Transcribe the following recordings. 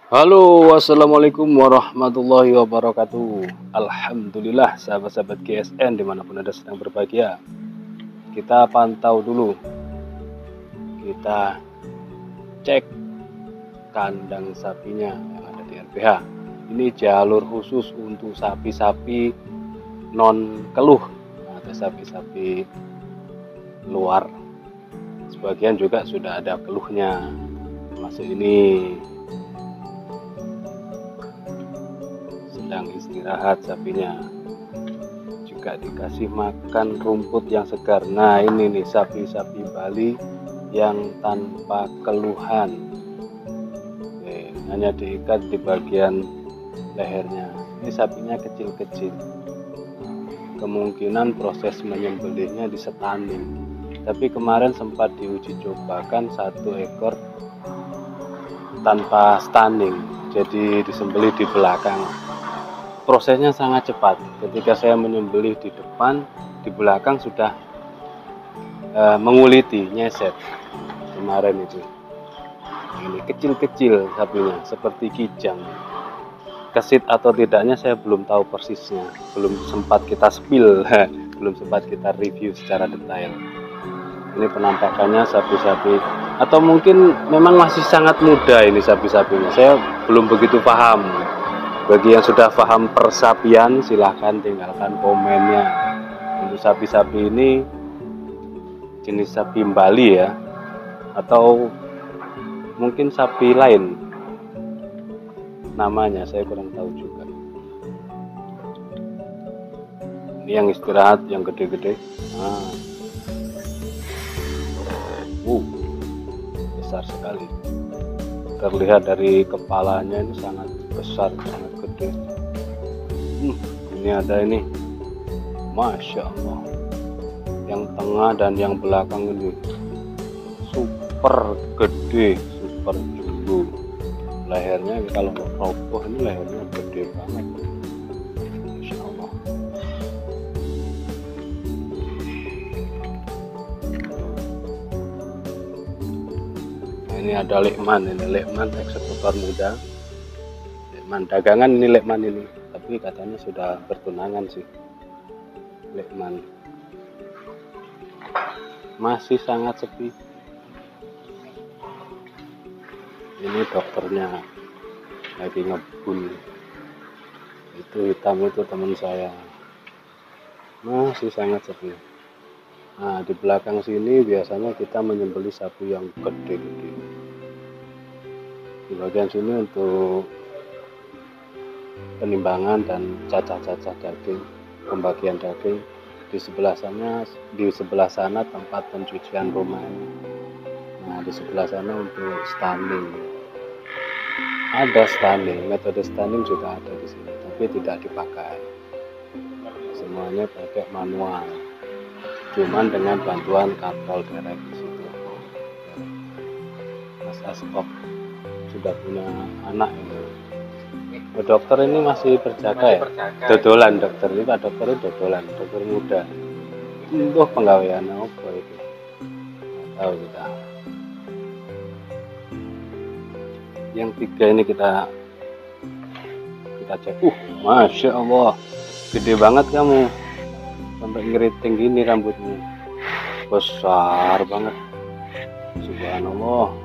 Halo, wassalamualaikum warahmatullahi wabarakatuh. Alhamdulillah, sahabat-sahabat GSN dimanapun Anda sedang berbahagia. Kita pantau dulu, kita cek kandang sapinya yang ada di RPH. Ini jalur khusus untuk sapi-sapi non keluh, ada sapi-sapi luar. Sebagian juga sudah ada keluhnya, termasuk ini sedang istirahat sapinya, juga dikasih makan rumput yang segar. Nah, ini nih sapi-sapi Bali yang tanpa keluhan. Oke, hanya diikat di bagian lehernya. Ini sapinya kecil-kecil, kemungkinan proses menyembelihnya di stunning, tapi kemarin sempat diuji cobakan satu ekor tanpa stunning, jadi disembelih di belakang. Prosesnya sangat cepat. Ketika saya menyembelih di depan, di belakang sudah menguliti, nyeset kemarin itu. Ini kecil-kecil sapinya, seperti kijang. Kesit atau tidaknya saya belum tahu persisnya, belum sempat kita spill, belum sempat kita review secara detail. Ini penampakannya sapi-sapi, atau mungkin memang masih sangat muda ini sapi-sapinya. Saya belum begitu paham. Bagi yang sudah paham persapian, silahkan tinggalkan komennya. Untuk sapi-sapi ini jenis sapi Bali ya, atau mungkin sapi lain namanya, saya kurang tahu juga. Ini yang istirahat, yang gede-gede. Nah. Besar sekali. Terlihat dari kepalanya ini sangat besar, sangat gede. Ini ada ini, Masya Allah, yang tengah dan yang belakang ini super gede, super jumbo. Lehernya kalau roboh ini lehernya gede banget, Masya Allah. Ini ada lekman, ini lekman eksekutor muda, lekman dagangan. Ini lekman ini, tapi katanya sudah bertunangan sih. Lekman masih sangat sepi. Ini dokternya lagi ngebul. Itu hitam itu teman saya, masih sangat sepi. Nah, di belakang sini biasanya kita menyembelih sapi yang gede-gede. Di bagian sini untuk penimbangan dan cacah-cacah daging, pembagian daging. Di sebelah sana tempat pencucian rumah. Nah, di sebelah sana untuk stunning. Ada stunning, metode stunning juga ada di sini, tapi tidak dipakai. Semuanya pakai manual. Cuman dengan bantuan kapal direct di situ. Mas Astok sudah punya anak ini. Dokter ini masih berjaga ya? Dodolan dokter ini, Pak dokter itu dodolan, dokter muda. Itu penggawean apa itu? Nggak tahu kita. Yang tiga ini kita cek. Masya Allah, gede banget kamu. Sampai ngeriting gini rambutnya, besar banget, subhanallah.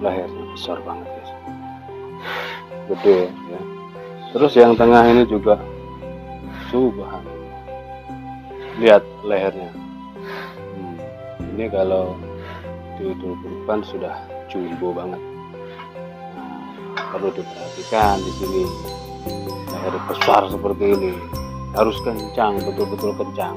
Lehernya besar banget guys, gede ya. Terus yang tengah ini juga subhanallah, lihat lehernya. Ini kalau di Idul Kurban sudah jumbo banget. Nah, perlu diperhatikan di sini, leher besar seperti ini harus kencang, betul-betul kencang.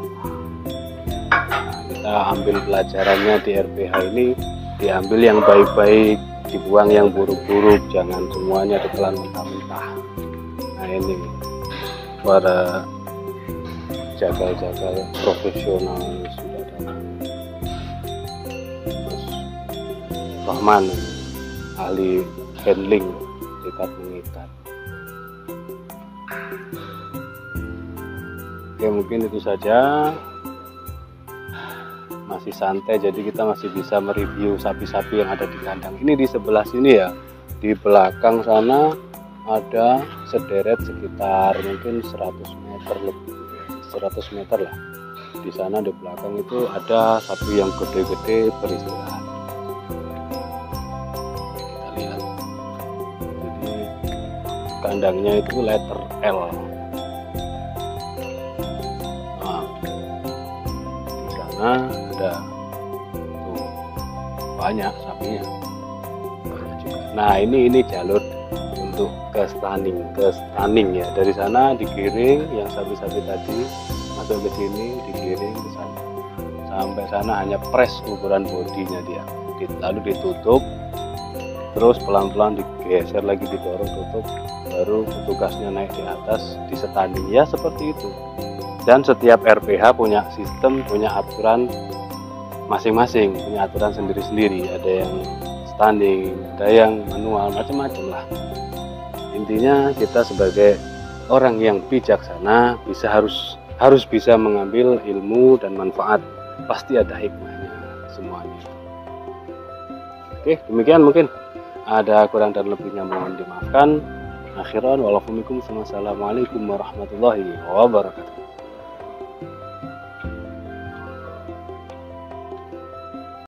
Nah, kita ambil pelajarannya di RPH ini, diambil yang baik-baik, dibuang yang buruk-buruk, jangan semuanya ditelan mentah-mentah. Nah, ini para jagal-jagal profesional sudah ada. Mas Rahman, ahli handling, ikat mengikat. Oke, mungkin itu saja. Masih santai, jadi kita masih bisa mereview sapi-sapi yang ada di kandang. Ini di sebelah sini ya, Di belakang sana ada sederet sekitar mungkin 100 meter lebih, 100 meter lah. Di sana di belakang itu ada sapi yang gede-gede beristirahat. Kita lihat. Jadi kandangnya itu letter L. Nah, di sana ada tuh, banyak sapinya. Banyak juga. Nah, ini jalur untuk ke stunning ya. Dari sana digiring yang sapi-sapi tadi masuk ke sini, digiring ke sana. Sampai sana hanya press ukuran bodinya dia. Lalu ditutup, terus pelan-pelan digeser lagi, didorong tutup, baru petugasnya naik di atas di stunning ya, seperti itu. Dan setiap RPH punya sistem, punya aturan masing-masing, punya aturan sendiri-sendiri. Ada yang stunning, ada yang manual, macam-macam lah. Intinya kita sebagai orang yang bijaksana harus bisa mengambil ilmu dan manfaat. Pasti ada hikmahnya semuanya. Oke, demikian mungkin. Ada kurang dan lebihnya mohon dimaafkan. Akhiran walafumikum. Wassalamualaikum warahmatullahi wabarakatuh.